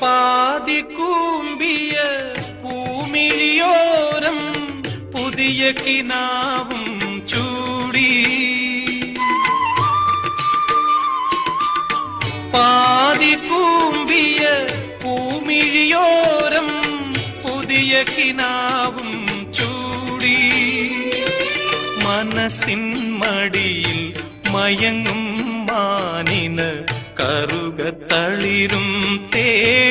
പാതി കൂമ്പിയ പൂമിഴിയോരം പുതിയ കിനാവും ചൂടി. പാതി കൂമ്പിയ പൂമിഴിയോരം പുതിയ കിനാവും ചൂടി. മനസ്സിൻ മടിയിൽ മയങ്ങും മാനിന് കറുകത്തളിരും തേടി.